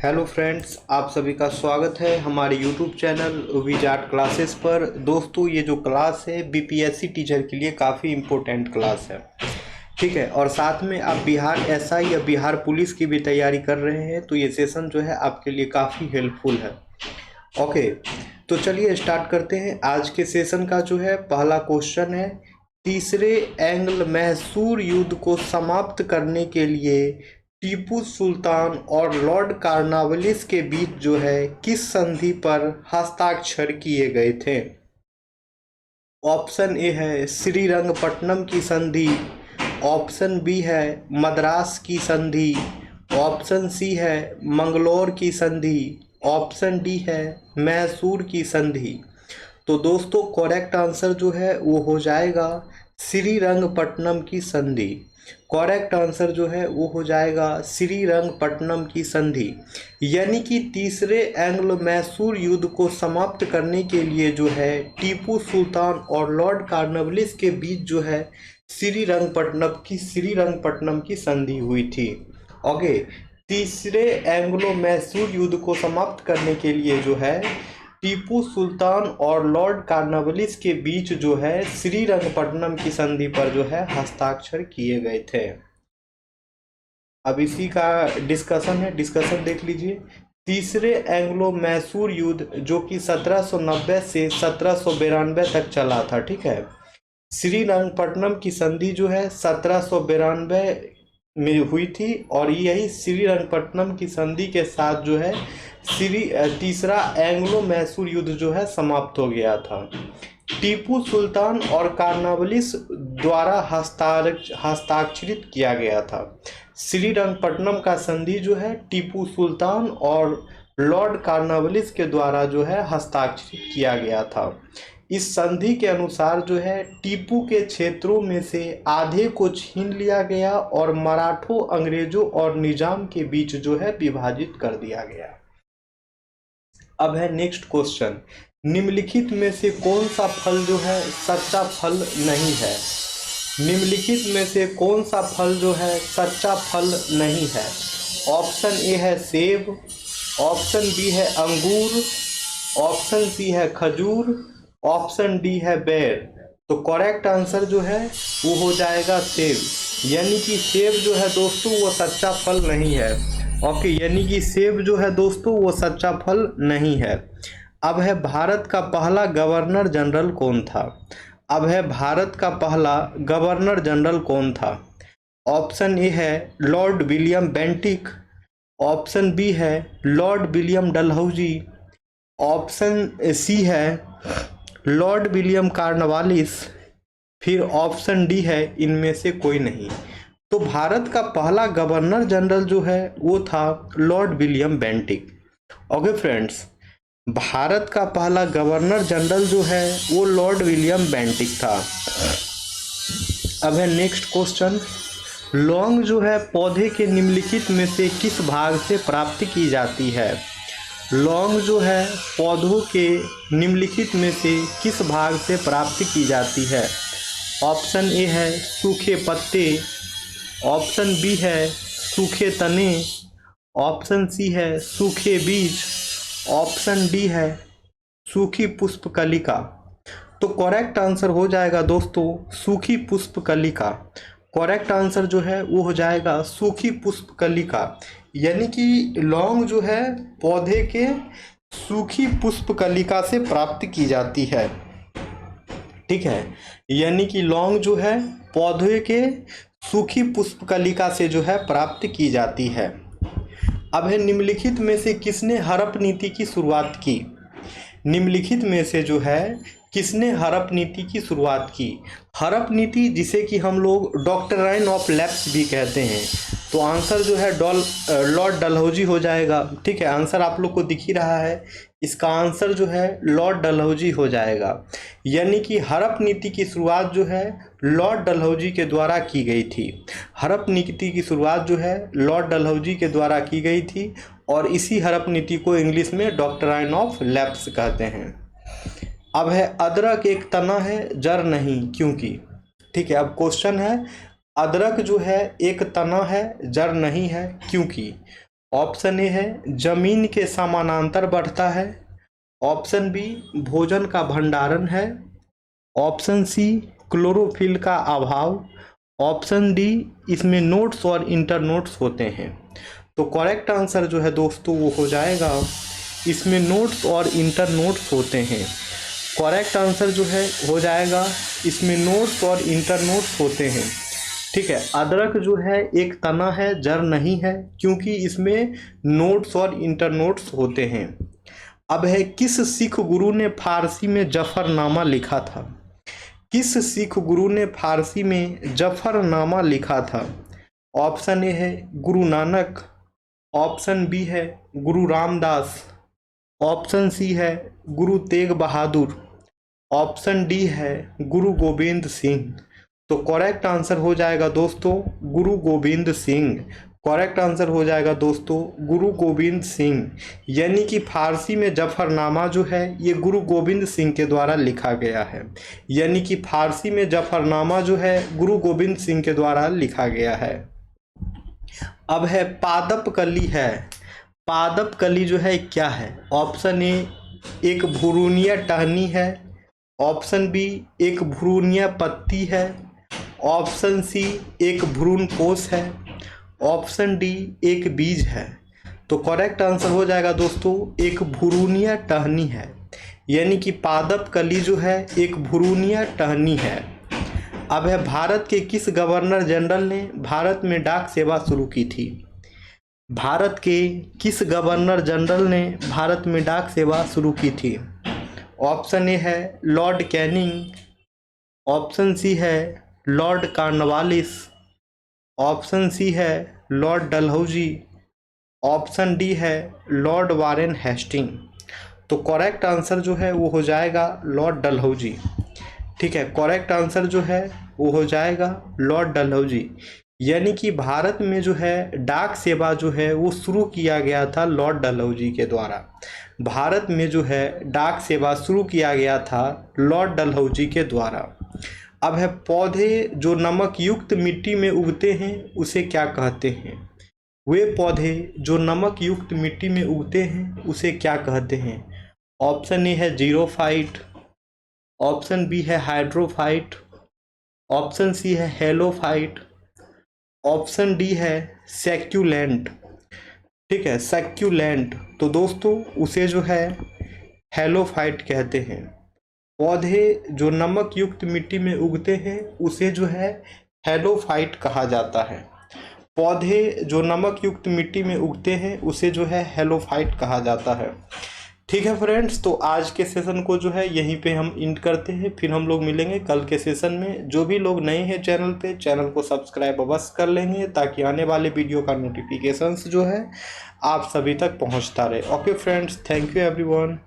Hello friends, आप सभी का स्वागत है हमारे यूट्यूब चैनल विजार्ट क्लासेस पर। दोस्तों, ये जो क्लास है बीपीएससी टीचर के लिए काफ़ी इम्पोर्टेंट क्लास है, ठीक है। और साथ में आप बिहार एसआई या बिहार पुलिस की भी तैयारी कर रहे हैं तो ये सेशन जो है आपके लिए काफ़ी हेल्पफुल है। ओके, तो चलिए स्टार्ट करते हैं। आज के सेशन का जो है पहला क्वेश्चन है, तीसरे एंग्ल मैसूर युद्ध को समाप्त करने के लिए टीपू सुल्तान और लॉर्ड कॉर्नवालिस के बीच जो है किस संधि पर हस्ताक्षर किए गए थे। ऑप्शन ए है श्रीरंगपट्टनम की संधि, ऑप्शन बी है मद्रास की संधि, ऑप्शन सी है मंगलौर की संधि, ऑप्शन डी है मैसूर की संधि। तो दोस्तों करेक्ट आंसर जो है वो हो जाएगा श्रीरंगपट्टनम की संधि। करेक्ट आंसर जो है वो हो जाएगा श्रीरंगपट्टनम की संधि। यानी कि तीसरे एंग्लो मैसूर युद्ध को समाप्त करने के लिए जो है टीपू सुल्तान और लॉर्ड कॉर्नवालिस के बीच जो है श्रीरंगपट्टनम की संधि हुई थी। ओके, तीसरे एंग्लो मैसूर युद्ध को समाप्त करने के लिए जो है टीपू सुल्तान और लॉर्ड कॉर्नवालिस के बीच जो है श्रीरंगपट्टनम की संधि पर जो है हस्ताक्षर किए गए थे। अब इसी का डिस्कशन है, डिस्कशन देख लीजिए। तीसरे एंग्लो मैसूर युद्ध जो कि 1790 से 1792 तक चला था, ठीक है। श्रीरंगपट्टनम की संधि जो है 1792 में हुई थी और यही श्रीरंगपट्टनम की संधि के साथ जो है तीसरा एंग्लो मैसूर युद्ध जो है समाप्त हो गया था। टीपू सुल्तान और कॉर्नवालिस द्वारा हस्ताक्षरित किया गया था। श्रीरंगपट्टनम का संधि जो है टीपू सुल्तान और लॉर्ड कॉर्नवालिस के द्वारा जो है हस्ताक्षरित किया गया था। इस संधि के अनुसार जो है टीपू के क्षेत्रों में से आधे को छीन लिया गया और मराठों, अंग्रेजों और निजाम के बीच जो है विभाजित कर दिया गया। अब है नेक्स्ट क्वेश्चन, निम्नलिखित में से कौन सा फल जो है सच्चा फल नहीं है। निम्नलिखित में से कौन सा फल जो है सच्चा फल नहीं है। ऑप्शन ए है सेब, ऑप्शन बी है अंगूर, ऑप्शन सी है खजूर, ऑप्शन डी है बेर। तो करेक्ट आंसर जो है वो हो जाएगा सेब। यानी कि सेब जो है दोस्तों वो सच्चा फल नहीं है। ओके, यानी कि सेब जो है दोस्तों वो सच्चा फल नहीं है। अब है भारत का पहला गवर्नर जनरल कौन था। अब है भारत का पहला गवर्नर जनरल कौन था। ऑप्शन ए है Lord William Bentinck, option B है Lord William Dalhousie, option C है लॉर्ड विलियम कॉर्नवालिस, फिर ऑप्शन डी है इनमें से कोई नहीं। तो भारत का पहला गवर्नर जनरल जो है वो था Lord William Bentinck. Okay friends, Bharat का पहला गवर्नर जनरल जो है वो लॉर्ड विलियम बेंटिक था। अब है नेक्स्ट क्वेश्चन, लौंग जो है पौधे के निम्नलिखित में से किस भाग से प्राप्त की जाती है। लौंग जो है पौधों के निम्नलिखित में से किस भाग से प्राप्त की जाती है। ऑप्शन ए है सूखे पत्ते, ऑप्शन बी है सूखे तने, ऑप्शन सी है सूखे बीज, ऑप्शन डी है सूखी पुष्पकलिका। तो करेक्ट आंसर हो जाएगा दोस्तों सूखी पुष्पकलिका। करेक्ट आंसर जो है वो हो जाएगा सूखी पुष्पकलिका। यानी कि लौंग जो है पौधे के सूखी पुष्पकलिका से प्राप्त की जाती है, ठीक है। यानी कि लौंग जो है पौधे के सूखी पुष्पकलिका से जो है प्राप्त की जाती है। अब है निम्नलिखित में से किसने हड़प नीति की शुरुआत की। निम्नलिखित में से जो है किसने हड़प नीति की शुरुआत की। हड़प नीति जिसे कि हम लोग डॉक्ट्राइन ऑफ लैप्स भी कहते हैं। तो आंसर जो है लॉर्ड डलहौजी हो जाएगा, ठीक है। आंसर आप लोग को दिख ही रहा है, इसका आंसर जो है लॉर्ड डलहौजी हो जाएगा। यानी कि हड़प नीति की शुरुआत जो है लॉर्ड डलहौजी के द्वारा की गई थी। हड़प नीति की शुरुआत जो है लॉर्ड डलहौजी के द्वारा की गई थी और इसी हड़प नीति को इंग्लिश में डॉक्ट्राइन ऑफ लैप्स कहते हैं। अब है अदरक एक तना है जड़ नहीं क्योंकि, ठीक है। अब क्वेश्चन है अदरक जो है एक तना है जड़ नहीं है क्योंकि। ऑप्शन ए है जमीन के समानांतर बढ़ता है। ऑप्शन बी भोजन का भंडारण है। ऑप्शन सी क्लोरोफिल का अभाव। ऑप्शन डी इसमें नोट्स और इंटरनोट्स होते हैं। तो करेक्ट आंसर जो है दोस्तों वो हो जाएगा इसमें नोट्स और इंटरनोट्स होते हैं। करेक्ट आंसर जो है हो जाएगा इसमें नोट्स और इंटरनोट्स होते हैं। ठीक है, अदरक जो है एक तना है, जड़ नहीं है, क्योंकि इसमें नोट्स और इंटरनोट्स होते हैं। अब है किस सिख गुरु ने फारसी में जफरनामा लिखा था? किस सिख गुरु ने फारसी में जफरनामा लिखा था? ऑप्शन ए है गुरु नानक। ऑप्शन बी है गुरु रामदास। ऑप्शन सी है गुरु तेग बहादुर। ऑप्शन डी है गुरु गोविंद सिंह। तो करेक्ट आंसर हो जाएगा दोस्तों गुरु गोविंद सिंह। करेक्ट आंसर हो जाएगा दोस्तों गुरु गोविंद सिंह। यानी कि फारसी में जफरनामा जो है ये गुरु गोविंद सिंह के द्वारा लिखा गया है। यानी कि फारसी में जफरनामा जो है गुरु गोविंद सिंह के द्वारा लिखा गया है। अब है पादप कली है। पादप कली जो है क्या है? ऑप्शन ए एक भ्रूणीय टहनी है। ऑप्शन बी एक भ्रूणीय पत्ती है। ऑप्शन सी एक भ्रूण कोश है। ऑप्शन डी एक बीज है। तो करेक्ट आंसर हो जाएगा दोस्तों एक भ्रूणीय टहनी है। यानी कि पादप कली जो है एक भ्रूणीय टहनी है। अब है भारत के किस गवर्नर जनरल ने भारत में डाक सेवा शुरू की थी? भारत के किस गवर्नर जनरल ने भारत में डाक सेवा शुरू की थी? ऑप्शन ए है लॉर्ड कैनिंग। ऑप्शन सी है लॉर्ड कॉर्नवालिस। ऑप्शन सी है लॉर्ड डलहौजी। ऑप्शन डी है लॉर्ड वारेन हेस्टिंग। तो करेक्ट आंसर जो है वो हो जाएगा लॉर्ड डलहौजी। ठीक है, करेक्ट आंसर जो है वो हो जाएगा लॉर्ड डलहौजी। यानी कि भारत में जो है डाक सेवा जो है वो शुरू किया गया था लॉर्ड डलहौजी के द्वारा। भारत में जो है डाक सेवा शुरू किया गया था लॉर्ड डलहौजी के द्वारा। अब है पौधे जो नमक युक्त मिट्टी में उगते हैं उसे क्या कहते हैं? वे पौधे जो नमक युक्त मिट्टी में उगते हैं उसे क्या कहते हैं? ऑप्शन ए है जीरोफाइट। ऑप्शन बी है हाइड्रोफाइट। ऑप्शन सी है हेलोफाइट। ऑप्शन डी है सैक्यूलेंट। ठीक है, सैक्यूलेंट। तो दोस्तों उसे जो है हेलोफाइट कहते हैं। पौधे जो नमक युक्त मिट्टी में उगते हैं उसे जो है हेलोफाइट कहा जाता है। पौधे जो नमक युक्त मिट्टी में उगते हैं उसे जो है हेलोफाइट कहा जाता है। ठीक है फ्रेंड्स, तो आज के सेशन को जो है यहीं पे हम एंड करते हैं। फिर हम लोग मिलेंगे कल के सेशन में। जो भी लोग नए हैं चैनल पे, चैनल को सब्सक्राइब अवश्य कर लेंगे ताकि आने वाले वीडियो का नोटिफिकेशंस जो है आप सभी तक पहुंचता रहे। Okay friends, thank you everyone.